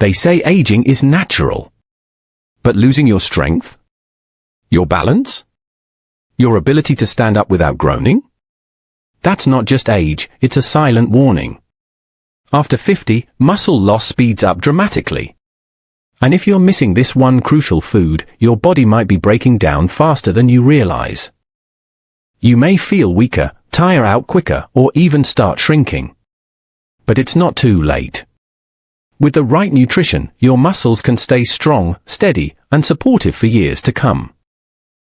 They say aging is natural. But losing your strength? Your balance? Your ability to stand up without groaning? That's not just age, it's a silent warning. After 50, muscle loss speeds up dramatically. And if you're missing this one crucial food, your body might be breaking down faster than you realize. You may feel weaker, tire out quicker, or even start shrinking. But it's not too late. With the right nutrition, your muscles can stay strong, steady, and supportive for years to come.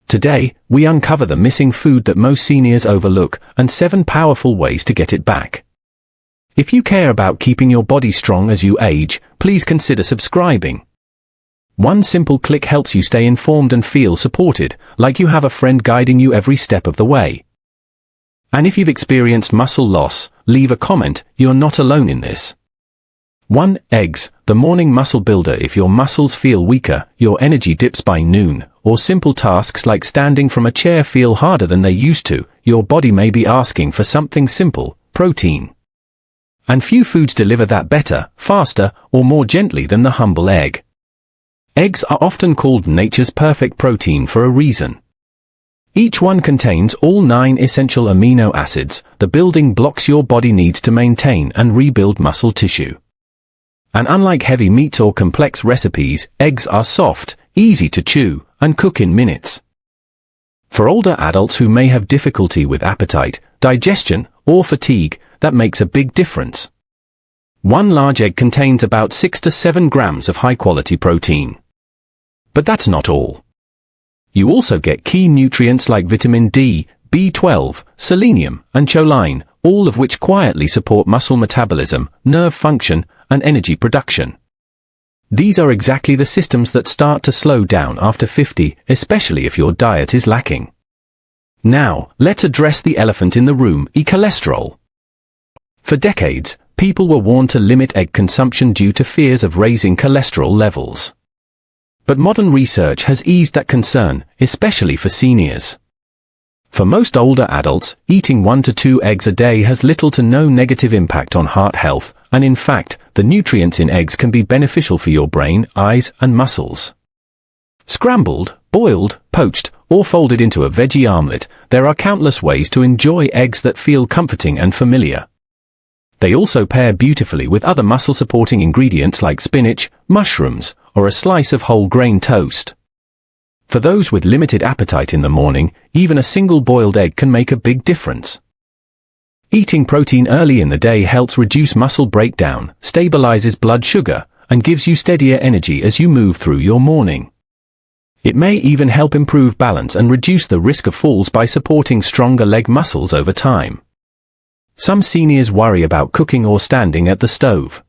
Today, we uncover the missing food that most seniors overlook, and 7 powerful ways to get it back. If you care about keeping your body strong as you age, please consider subscribing. One simple click helps you stay informed and feel supported, like you have a friend guiding you every step of the way. And if you've experienced muscle loss, leave a comment, you're not alone in this. 1. Eggs, the morning muscle builder. If your muscles feel weaker, your energy dips by noon, or simple tasks like standing from a chair feel harder than they used to, your body may be asking for something simple, protein. And few foods deliver that better, faster, or more gently than the humble egg. Eggs are often called nature's perfect protein for a reason. Each one contains all 9 essential amino acids, the building blocks your body needs to maintain and rebuild muscle tissue. And unlike heavy meats or complex recipes, eggs are soft, easy to chew, and cook in minutes. For older adults who may have difficulty with appetite, digestion, or fatigue, that makes a big difference. One large egg contains about 6 to 7 grams of high-quality protein. But that's not all. You also get key nutrients like vitamin D, B12, selenium, and choline, all of which quietly support muscle metabolism, nerve function, and energy production. These are exactly the systems that start to slow down after 50, especially if your diet is lacking. Now, let's address the elephant in the room, cholesterol. For decades, people were warned to limit egg consumption due to fears of raising cholesterol levels. But modern research has eased that concern, especially for seniors. For most older adults, eating 1 to 2 eggs a day has little to no negative impact on heart health, and in fact, the nutrients in eggs can be beneficial for your brain, eyes, and muscles. Scrambled, boiled, poached, or folded into a veggie omelette, there are countless ways to enjoy eggs that feel comforting and familiar. They also pair beautifully with other muscle-supporting ingredients like spinach, mushrooms, or a slice of whole grain toast. For those with limited appetite in the morning, even a single boiled egg can make a big difference. Eating protein early in the day helps reduce muscle breakdown, stabilizes blood sugar, and gives you steadier energy as you move through your morning. It may even help improve balance and reduce the risk of falls by supporting stronger leg muscles over time. Some seniors worry about cooking or standing at the stove.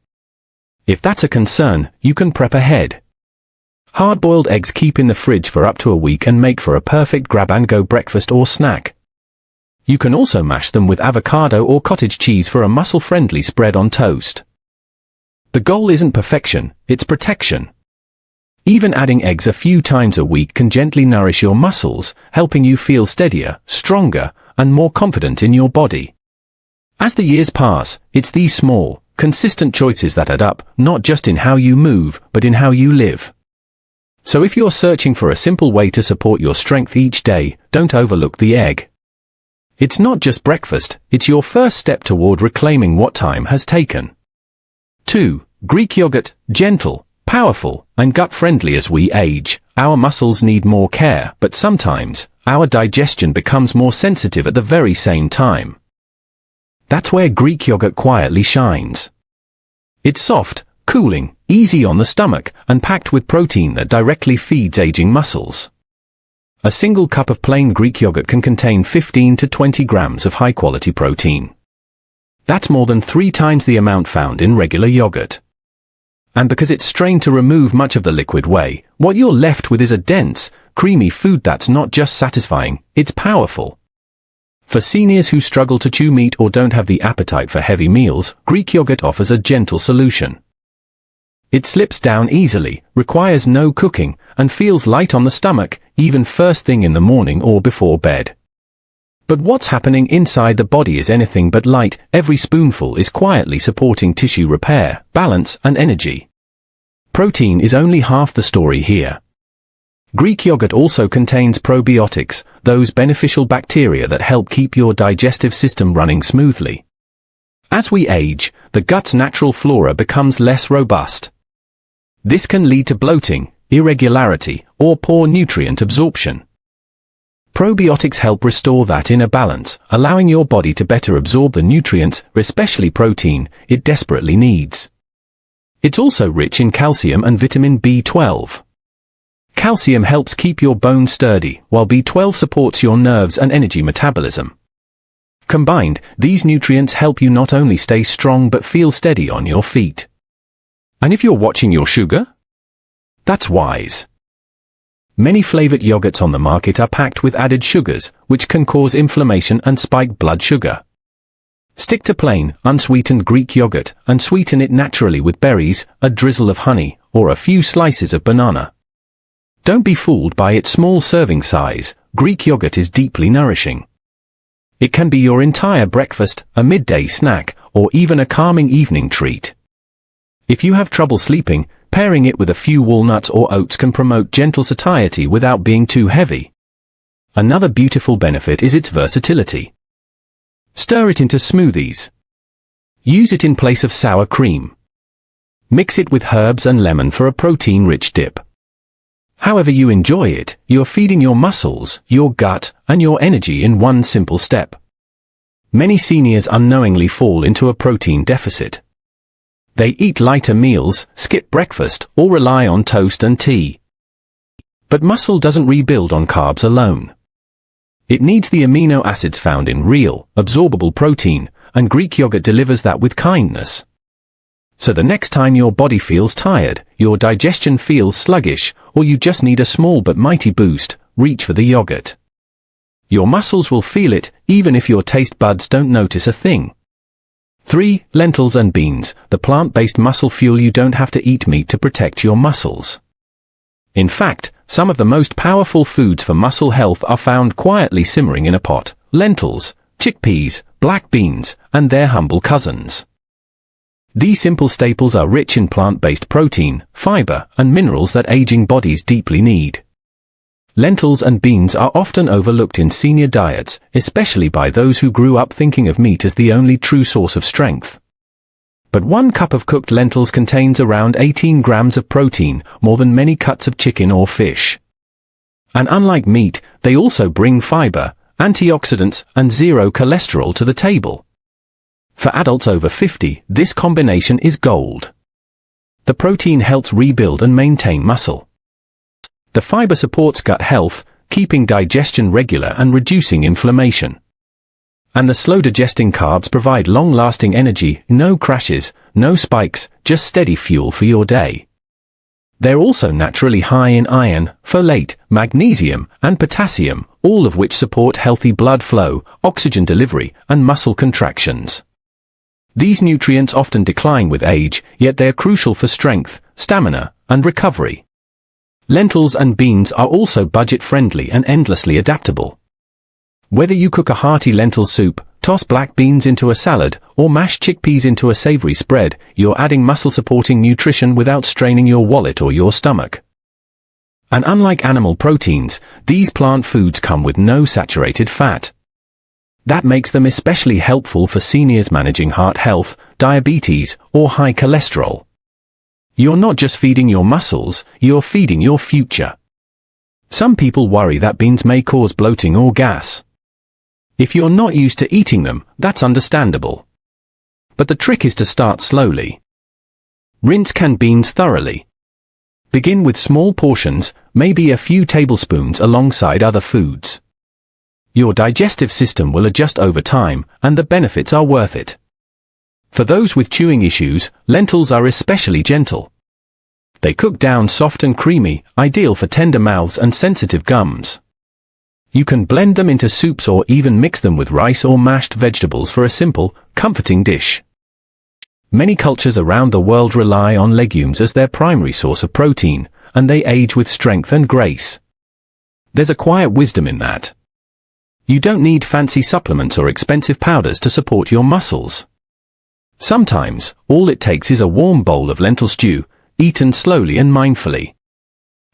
If that's a concern, you can prep ahead. Hard-boiled eggs keep in the fridge for up to a week and make for a perfect grab-and-go breakfast or snack. You can also mash them with avocado or cottage cheese for a muscle-friendly spread on toast. The goal isn't perfection, it's protection. Even adding eggs a few times a week can gently nourish your muscles, helping you feel steadier, stronger, and more confident in your body. As the years pass, it's these small, consistent choices that add up, not just in how you move, but in how you live. So if you're searching for a simple way to support your strength each day, don't overlook the egg. It's not just breakfast, it's your first step toward reclaiming what time has taken. 2. Greek yogurt, gentle, powerful, and gut-friendly. As we age, our muscles need more care, but sometimes, our digestion becomes more sensitive at the very same time. That's where Greek yogurt quietly shines. It's soft, cooling, easy on the stomach, and packed with protein that directly feeds aging muscles. A single cup of plain Greek yogurt can contain 15 to 20 grams of high-quality protein. That's more than 3 times the amount found in regular yogurt. And because it's strained to remove much of the liquid whey, what you're left with is a dense, creamy food that's not just satisfying, it's powerful. For seniors who struggle to chew meat or don't have the appetite for heavy meals, Greek yogurt offers a gentle solution. It slips down easily, requires no cooking, and feels light on the stomach, even first thing in the morning or before bed. But what's happening inside the body is anything but light. Every spoonful is quietly supporting tissue repair, balance, and energy. Protein is only half the story here. Greek yogurt also contains probiotics, those beneficial bacteria that help keep your digestive system running smoothly. As we age, the gut's natural flora becomes less robust. This can lead to bloating, irregularity, or poor nutrient absorption. Probiotics help restore that inner balance, allowing your body to better absorb the nutrients, especially protein, it desperately needs. It's also rich in calcium and vitamin B12. Calcium helps keep your bones sturdy, while B12 supports your nerves and energy metabolism. Combined, these nutrients help you not only stay strong but feel steady on your feet. And if you're watching your sugar? That's wise. Many flavored yogurts on the market are packed with added sugars, which can cause inflammation and spike blood sugar. Stick to plain, unsweetened Greek yogurt and sweeten it naturally with berries, a drizzle of honey, or a few slices of banana. Don't be fooled by its small serving size. Greek yogurt is deeply nourishing. It can be your entire breakfast, a midday snack, or even a calming evening treat. If you have trouble sleeping, pairing it with a few walnuts or oats can promote gentle satiety without being too heavy. Another beautiful benefit is its versatility. Stir it into smoothies. Use it in place of sour cream. Mix it with herbs and lemon for a protein-rich dip. However you enjoy it, you're feeding your muscles, your gut, and your energy in one simple step. Many seniors unknowingly fall into a protein deficit. They eat lighter meals, skip breakfast, or rely on toast and tea. But muscle doesn't rebuild on carbs alone. It needs the amino acids found in real, absorbable protein, and Greek yogurt delivers that with kindness. So the next time your body feels tired, your digestion feels sluggish, or you just need a small but mighty boost, reach for the yogurt. Your muscles will feel it, even if your taste buds don't notice a thing. 3. Lentils and beans, the plant-based muscle fuel. You don't have to eat meat to protect your muscles. In fact, some of the most powerful foods for muscle health are found quietly simmering in a pot: lentils, chickpeas, black beans, and their humble cousins. These simple staples are rich in plant-based protein, fiber, and minerals that aging bodies deeply need. Lentils and beans are often overlooked in senior diets, especially by those who grew up thinking of meat as the only true source of strength. But 1 cup of cooked lentils contains around 18 grams of protein, more than many cuts of chicken or fish. And unlike meat, they also bring fiber, antioxidants, and zero cholesterol to the table. For adults over 50, this combination is gold. The protein helps rebuild and maintain muscle. The fiber supports gut health, keeping digestion regular and reducing inflammation. And the slow-digesting carbs provide long-lasting energy, no crashes, no spikes, just steady fuel for your day. They're also naturally high in iron, folate, magnesium, and potassium, all of which support healthy blood flow, oxygen delivery, and muscle contractions. These nutrients often decline with age, yet they're crucial for strength, stamina, and recovery. Lentils and beans are also budget-friendly and endlessly adaptable. Whether you cook a hearty lentil soup, toss black beans into a salad, or mash chickpeas into a savory spread, you're adding muscle-supporting nutrition without straining your wallet or your stomach. And unlike animal proteins, these plant foods come with no saturated fat. That makes them especially helpful for seniors managing heart health, diabetes, or high cholesterol. You're not just feeding your muscles, you're feeding your future. Some people worry that beans may cause bloating or gas. If you're not used to eating them, that's understandable. But the trick is to start slowly. Rinse canned beans thoroughly. Begin with small portions, maybe a few tablespoons alongside other foods. Your digestive system will adjust over time, and the benefits are worth it. For those with chewing issues, lentils are especially gentle. They cook down soft and creamy, ideal for tender mouths and sensitive gums. You can blend them into soups or even mix them with rice or mashed vegetables for a simple, comforting dish. Many cultures around the world rely on legumes as their primary source of protein, and they age with strength and grace. There's a quiet wisdom in that. You don't need fancy supplements or expensive powders to support your muscles. Sometimes, all it takes is a warm bowl of lentil stew, eaten slowly and mindfully.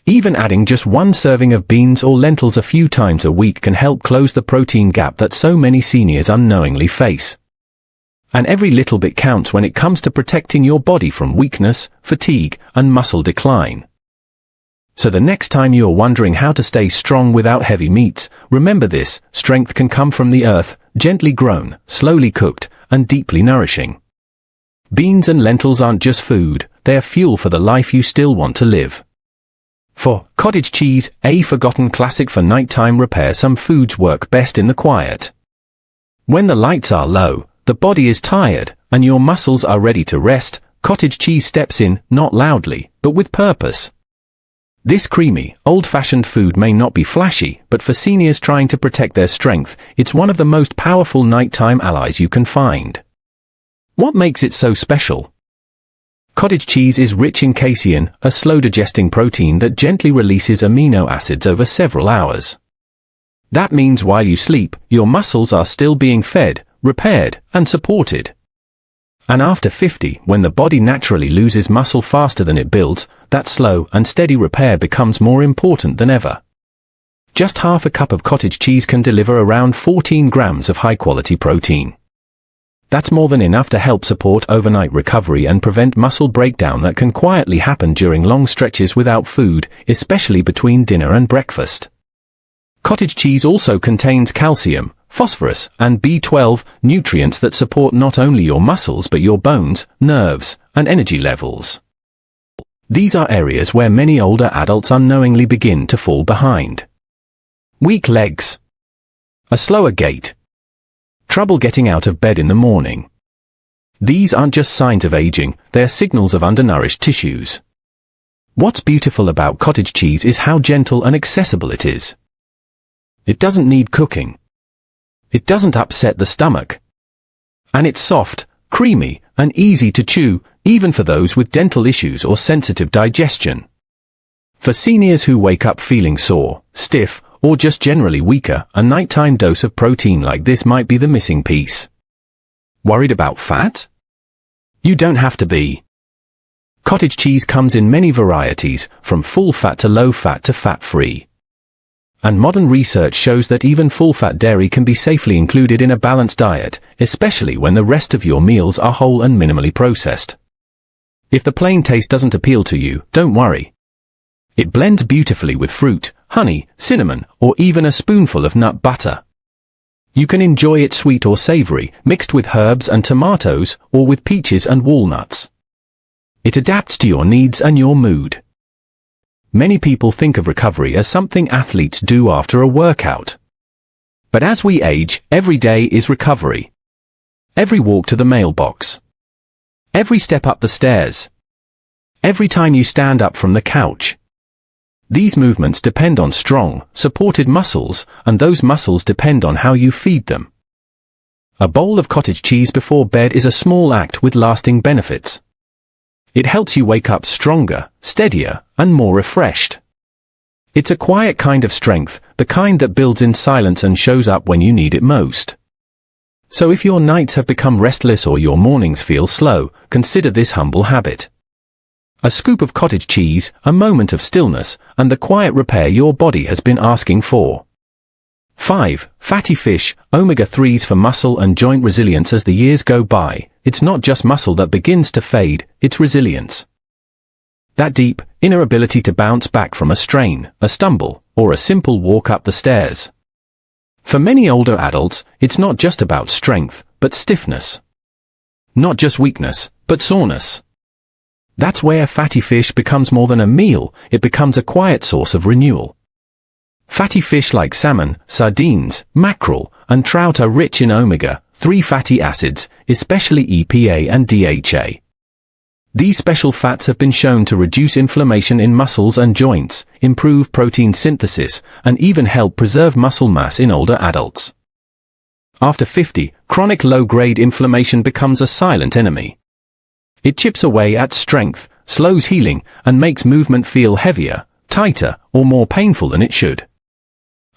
Even adding just one serving of beans or lentils a few times a week can help close the protein gap that so many seniors unknowingly face. And every little bit counts when it comes to protecting your body from weakness, fatigue, and muscle decline. So the next time you're wondering how to stay strong without heavy meats, remember this: strength can come from the earth, gently grown, slowly cooked, and deeply nourishing. Beans and lentils aren't just food, they're fuel for the life you still want to live. For cottage cheese, a forgotten classic for nighttime repair, some foods work best in the quiet. When the lights are low, the body is tired, and your muscles are ready to rest, cottage cheese steps in, not loudly, but with purpose. This creamy, old-fashioned food may not be flashy, but for seniors trying to protect their strength, it's one of the most powerful nighttime allies you can find. What makes it so special? Cottage cheese is rich in casein, a slow-digesting protein that gently releases amino acids over several hours. That means while you sleep, your muscles are still being fed, repaired, and supported. And after 50, when the body naturally loses muscle faster than it builds, that slow and steady repair becomes more important than ever. Just half a cup of cottage cheese can deliver around 14 grams of high-quality protein. That's more than enough to help support overnight recovery and prevent muscle breakdown that can quietly happen during long stretches without food, especially between dinner and breakfast. Cottage cheese also contains calcium, phosphorus, and B12, nutrients that support not only your muscles but your bones, nerves, and energy levels. These are areas where many older adults unknowingly begin to fall behind. Weak legs, a slower gait, trouble getting out of bed in the morning. These aren't just signs of aging, they're signals of undernourished tissues. What's beautiful about cottage cheese is how gentle and accessible it is. It doesn't need cooking. It doesn't upset the stomach. And it's soft, creamy, and easy to chew, even for those with dental issues or sensitive digestion. For seniors who wake up feeling sore, stiff, or just generally weaker, a nighttime dose of protein like this might be the missing piece. Worried about fat? You don't have to be. Cottage cheese comes in many varieties, from full fat to low fat to fat-free. And modern research shows that even full-fat dairy can be safely included in a balanced diet, especially when the rest of your meals are whole and minimally processed. If the plain taste doesn't appeal to you, don't worry. It blends beautifully with fruit, honey, cinnamon, or even a spoonful of nut butter. You can enjoy it sweet or savory, mixed with herbs and tomatoes, or with peaches and walnuts. It adapts to your needs and your mood. Many people think of recovery as something athletes do after a workout. But as we age, every day is recovery. Every walk to the mailbox. Every step up the stairs. Every time you stand up from the couch. These movements depend on strong, supported muscles, and those muscles depend on how you feed them. A bowl of cottage cheese before bed is a small act with lasting benefits. It helps you wake up stronger, steadier, and more refreshed. It's a quiet kind of strength, the kind that builds in silence and shows up when you need it most. So if your nights have become restless or your mornings feel slow, consider this humble habit. A scoop of cottage cheese, a moment of stillness, and the quiet repair your body has been asking for. 5. Fatty fish, omega-3s for muscle and joint resilience. As the years go by, it's not just muscle that begins to fade, it's resilience. That deep, inner ability to bounce back from a strain, a stumble, or a simple walk up the stairs. For many older adults, it's not just about strength, but stiffness. Not just weakness, but soreness. That's where fatty fish becomes more than a meal, it becomes a quiet source of renewal. Fatty fish like salmon, sardines, mackerel, and trout are rich in omega-3 fatty acids, especially EPA and DHA. These special fats have been shown to reduce inflammation in muscles and joints, improve protein synthesis, and even help preserve muscle mass in older adults. After 50, chronic low-grade inflammation becomes a silent enemy. It chips away at strength, slows healing, and makes movement feel heavier, tighter, or more painful than it should.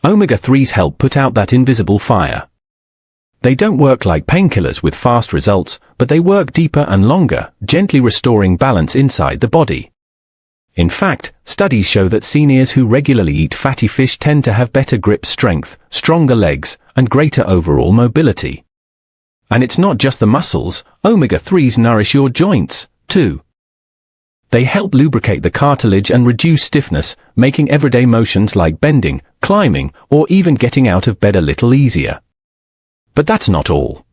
Omega-3s help put out that invisible fire. They don't work like painkillers with fast results, but they work deeper and longer, gently restoring balance inside the body. In fact, studies show that seniors who regularly eat fatty fish tend to have better grip strength, stronger legs, and greater overall mobility. And it's not just the muscles, omega-3s nourish your joints, too. They help lubricate the cartilage and reduce stiffness, making everyday motions like bending, climbing, or even getting out of bed a little easier. But that's not all.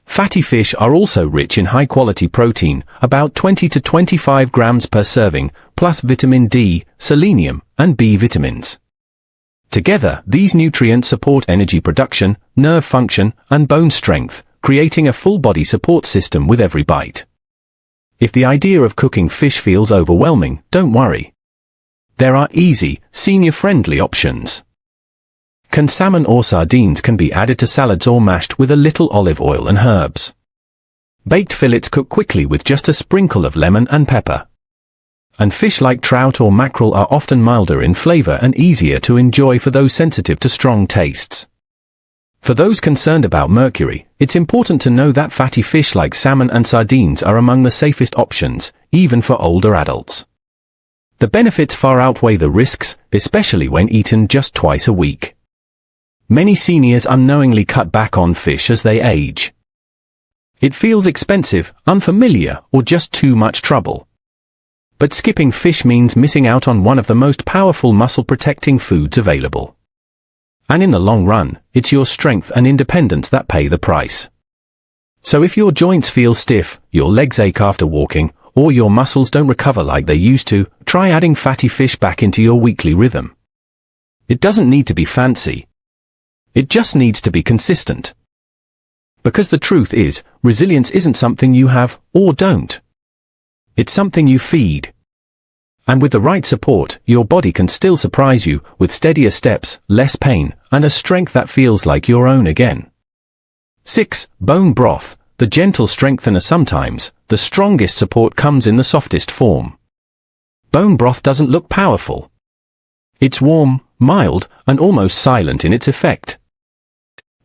Fatty fish are also rich in high-quality protein, about 20 to 25 grams per serving, plus vitamin D, selenium, and B vitamins. Together, these nutrients support energy production, nerve function, and bone strength, creating a full-body support system with every bite. If the idea of cooking fish feels overwhelming, don't worry. There are easy, senior-friendly options. Canned salmon or sardines can be added to salads or mashed with a little olive oil and herbs. Baked fillets cook quickly with just a sprinkle of lemon and pepper. And fish like trout or mackerel are often milder in flavor and easier to enjoy for those sensitive to strong tastes. For those concerned about mercury, it's important to know that fatty fish like salmon and sardines are among the safest options, even for older adults. The benefits far outweigh the risks, especially when eaten just twice a week. Many seniors unknowingly cut back on fish as they age. It feels expensive, unfamiliar, or just too much trouble. But skipping fish means missing out on one of the most powerful muscle-protecting foods available. And in the long run, it's your strength and independence that pay the price. So if your joints feel stiff, your legs ache after walking, or your muscles don't recover like they used to, try adding fatty fish back into your weekly rhythm. It doesn't need to be fancy. It just needs to be consistent. Because the truth is, resilience isn't something you have or don't. It's something you feed. And with the right support, your body can still surprise you with steadier steps, less pain, and a strength that feels like your own again. 6. Bone broth, the gentle strengthener. Sometimes, the strongest support comes in the softest form. Bone broth doesn't look powerful. It's warm, mild, and almost silent in its effect.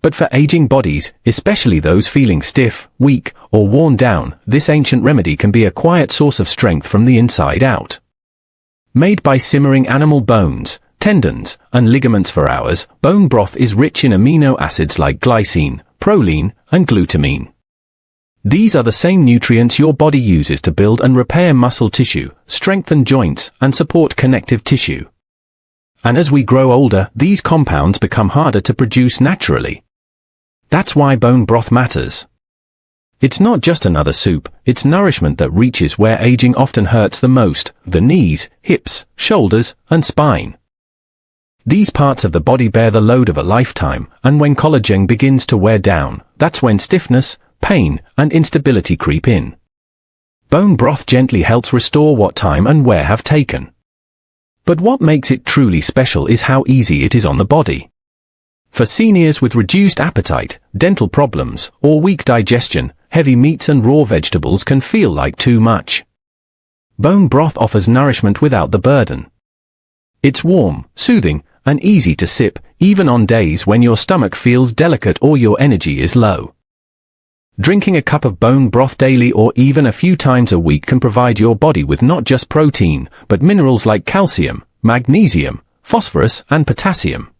But for aging bodies, especially those feeling stiff, weak, or worn down, this ancient remedy can be a quiet source of strength from the inside out. Made by simmering animal bones, tendons, and ligaments for hours, bone broth is rich in amino acids like glycine, proline, and glutamine. These are the same nutrients your body uses to build and repair muscle tissue, strengthen joints, and support connective tissue. And as we grow older, these compounds become harder to produce naturally. That's why bone broth matters. It's not just another soup, it's nourishment that reaches where aging often hurts the most, the knees, hips, shoulders, and spine. These parts of the body bear the load of a lifetime, and when collagen begins to wear down, that's when stiffness, pain, and instability creep in. Bone broth gently helps restore what time and wear have taken. But what makes it truly special is how easy it is on the body. For seniors with reduced appetite, dental problems, or weak digestion, heavy meats and raw vegetables can feel like too much. Bone broth offers nourishment without the burden. It's warm, soothing, and easy to sip, even on days when your stomach feels delicate or your energy is low. Drinking a cup of bone broth daily or even a few times a week can provide your body with not just protein, but minerals like calcium, magnesium, phosphorus, and potassium.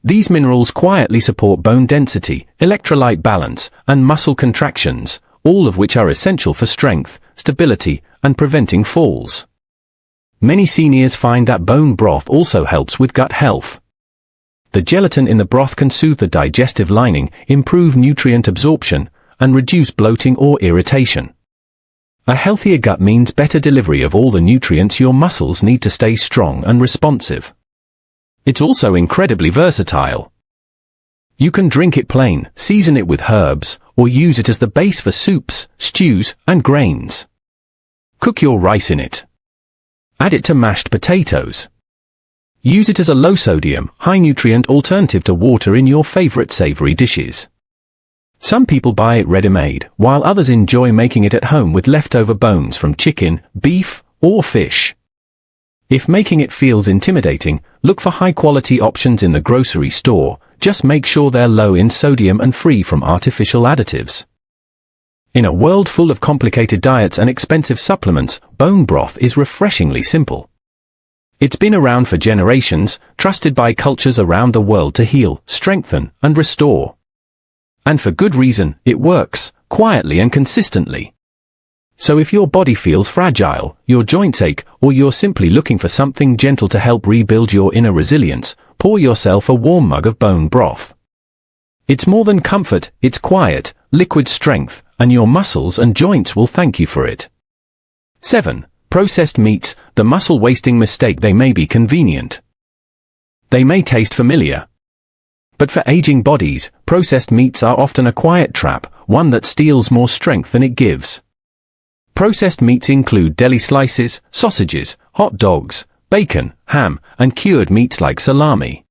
These minerals quietly support bone density, electrolyte balance, and muscle contractions, all of which are essential for strength, stability, and preventing falls. Many seniors find that bone broth also helps with gut health. The gelatin in the broth can soothe the digestive lining, improve nutrient absorption, and reduce bloating or irritation. A healthier gut means better delivery of all the nutrients your muscles need to stay strong and responsive. It's also incredibly versatile. You can drink it plain, season it with herbs, or use it as the base for soups, stews, and grains. Cook your rice in it. Add it to mashed potatoes. Use it as a low-sodium, high-nutrient alternative to water in your favorite savory dishes. Some people buy it ready-made, while others enjoy making it at home with leftover bones from chicken, beef, or fish. If making it feels intimidating, look for high-quality options in the grocery store. Just make sure they're low in sodium and free from artificial additives. In a world full of complicated diets and expensive supplements, bone broth is refreshingly simple. It's been around for generations, trusted by cultures around the world to heal, strengthen, and restore. And for good reason, it works, quietly and consistently. So if your body feels fragile, your joints ache, or you're simply looking for something gentle to help rebuild your inner resilience, pour yourself a warm mug of bone broth. It's more than comfort, it's quiet, liquid strength, and your muscles and joints will thank you for it. 7. Processed meats, the muscle-wasting mistake. They may be convenient. They may taste familiar. But for aging bodies, processed meats are often a quiet trap, one that steals more strength than it gives. Processed meats include deli slices, sausages, hot dogs, bacon, ham, and cured meats like salami.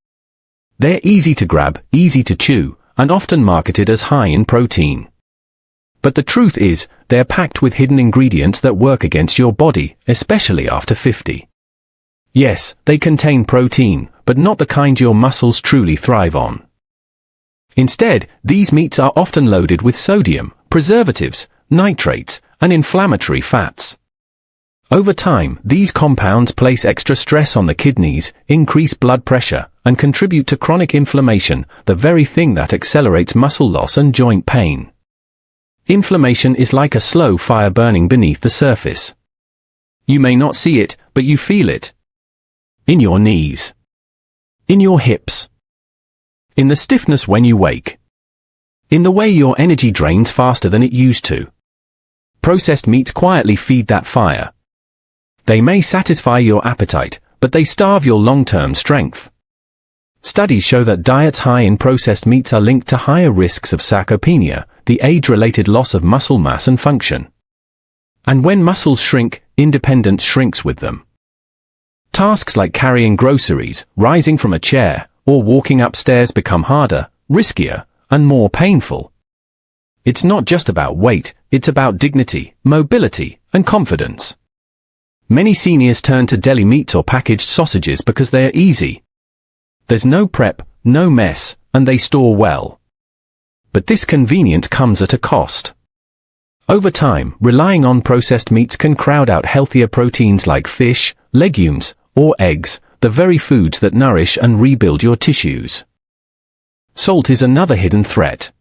They're easy to grab, easy to chew, and often marketed as high in protein. But the truth is, they're packed with hidden ingredients that work against your body, especially after 50. Yes, they contain protein, but not the kind your muscles truly thrive on. Instead, these meats are often loaded with sodium, preservatives, nitrates, and inflammatory fats. Over time, these compounds place extra stress on the kidneys, increase blood pressure, and contribute to chronic inflammation, the very thing that accelerates muscle loss and joint pain. Inflammation is like a slow fire burning beneath the surface. You may not see it, but you feel it. In your knees. In your hips. In the stiffness when you wake. In the way your energy drains faster than it used to. Processed meats quietly feed that fire. They may satisfy your appetite, but they starve your long-term strength. Studies show that diets high in processed meats are linked to higher risks of sarcopenia, the age-related loss of muscle mass and function. And when muscles shrink, independence shrinks with them. Tasks like carrying groceries, rising from a chair, or walking upstairs become harder, riskier, and more painful. It's not just about weight, it's about dignity, mobility, and confidence. Many seniors turn to deli meats or packaged sausages because they are easy. There's no prep, no mess, and they store well. But this convenience comes at a cost. Over time, relying on processed meats can crowd out healthier proteins like fish, legumes, or eggs, the very foods that nourish and rebuild your tissues. Salt is another hidden threat.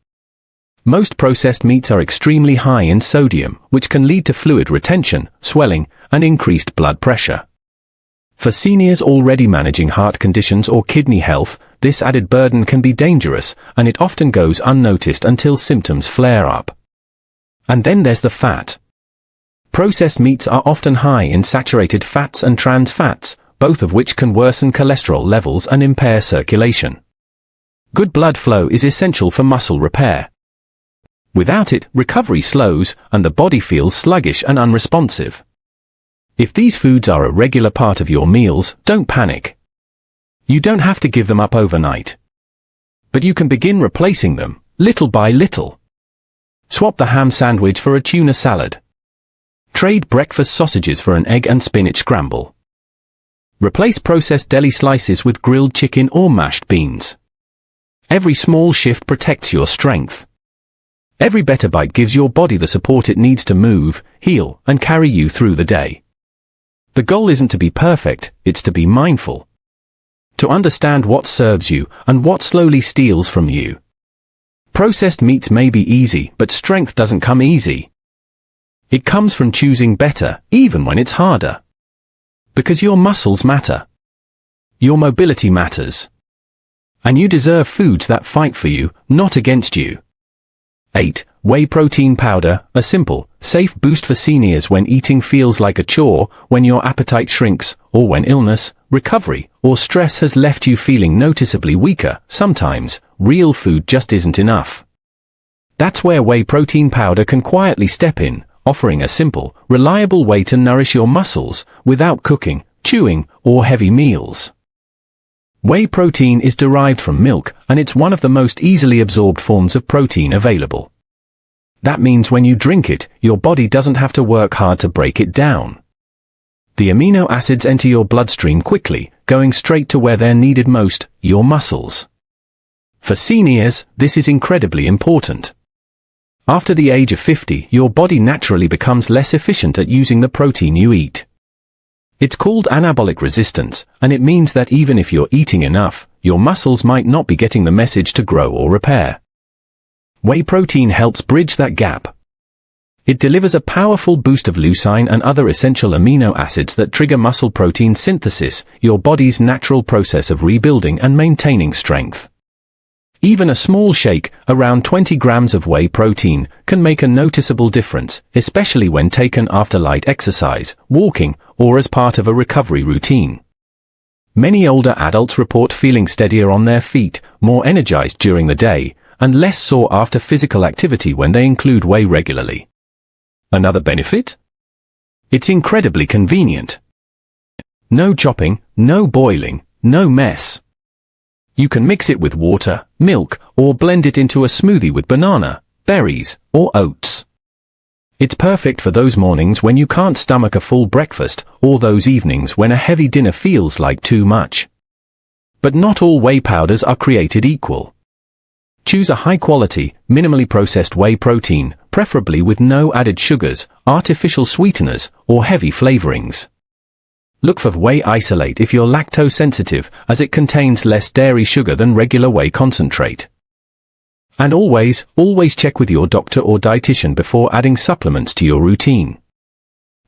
Most processed meats are extremely high in sodium, which can lead to fluid retention, swelling, and increased blood pressure. For seniors already managing heart conditions or kidney health, this added burden can be dangerous, and it often goes unnoticed until symptoms flare up. And then there's the fat. Processed meats are often high in saturated fats and trans fats, both of which can worsen cholesterol levels and impair circulation. Good blood flow is essential for muscle repair. Without it, recovery slows, and the body feels sluggish and unresponsive. If these foods are a regular part of your meals, don't panic. You don't have to give them up overnight. But you can begin replacing them, little by little. Swap the ham sandwich for a tuna salad. Trade breakfast sausages for an egg and spinach scramble. Replace processed deli slices with grilled chicken or mashed beans. Every small shift protects your strength. Every better bite gives your body the support it needs to move, heal, and carry you through the day. The goal isn't to be perfect, it's to be mindful. To understand what serves you and what slowly steals from you. Processed meats may be easy, but strength doesn't come easy. It comes from choosing better, even when it's harder. Because your muscles matter. Your mobility matters. And you deserve foods that fight for you, not against you. 8. Whey protein powder, a simple, safe boost for seniors when eating feels like a chore, when your appetite shrinks, or when illness, recovery, or stress has left you feeling noticeably weaker. Sometimes, real food just isn't enough. That's where whey protein powder can quietly step in, offering a simple, reliable way to nourish your muscles, without cooking, chewing, or heavy meals. Whey protein is derived from milk, and it's one of the most easily absorbed forms of protein available. That means when you drink it, your body doesn't have to work hard to break it down. The amino acids enter your bloodstream quickly, going straight to where they're needed most, your muscles. For seniors, this is incredibly important. After the age of 50, your body naturally becomes less efficient at using the protein you eat. It's called anabolic resistance, and it means that even if you're eating enough, your muscles might not be getting the message to grow or repair. Whey protein helps bridge that gap. It delivers a powerful boost of leucine and other essential amino acids that trigger muscle protein synthesis, your body's natural process of rebuilding and maintaining strength. Even a small shake, around 20 grams of whey protein, can make a noticeable difference, especially when taken after light exercise, walking, or as part of a recovery routine. Many older adults report feeling steadier on their feet, more energized during the day, and less sore after physical activity when they include whey regularly. Another benefit? It's incredibly convenient. No chopping, no boiling, no mess. You can mix it with water, milk, or blend it into a smoothie with banana, berries, or oats. It's perfect for those mornings when you can't stomach a full breakfast, or those evenings when a heavy dinner feels like too much. But not all whey powders are created equal. Choose a high-quality, minimally processed whey protein, preferably with no added sugars, artificial sweeteners, or heavy flavorings. Look for whey isolate if you're lactose sensitive, as it contains less dairy sugar than regular whey concentrate. And always check with your doctor or dietitian before adding supplements to your routine.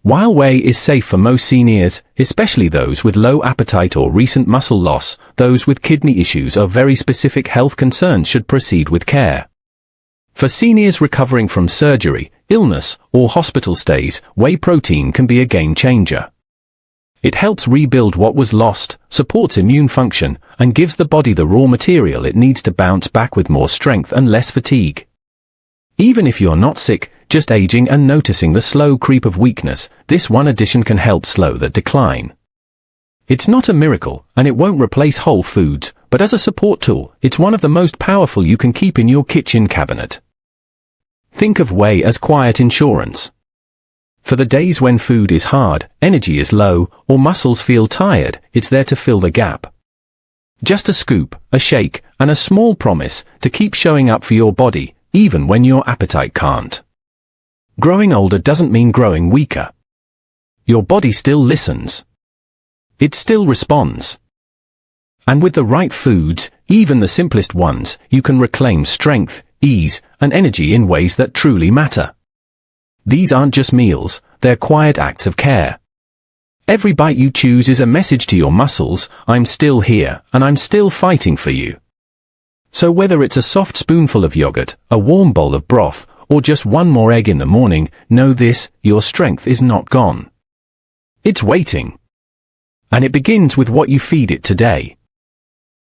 While whey is safe for most seniors, especially those with low appetite or recent muscle loss, those with kidney issues or very specific health concerns should proceed with care. For seniors recovering from surgery, illness, or hospital stays, whey protein can be a game changer. It helps rebuild what was lost, supports immune function, and gives the body the raw material it needs to bounce back with more strength and less fatigue. Even if you're not sick, just aging and noticing the slow creep of weakness, this one addition can help slow that decline. It's not a miracle, and it won't replace whole foods, but as a support tool, it's one of the most powerful you can keep in your kitchen cabinet. Think of whey as quiet insurance. For the days when food is hard, energy is low, or muscles feel tired, it's there to fill the gap. Just a scoop, a shake, and a small promise to keep showing up for your body, even when your appetite can't. Growing older doesn't mean growing weaker. Your body still listens. It still responds. And with the right foods, even the simplest ones, you can reclaim strength, ease, and energy in ways that truly matter. These aren't just meals, they're quiet acts of care. Every bite you choose is a message to your muscles, I'm still here, and I'm still fighting for you. So whether it's a soft spoonful of yogurt, a warm bowl of broth, or just one more egg in the morning, know this, your strength is not gone. It's waiting. And it begins with what you feed it today.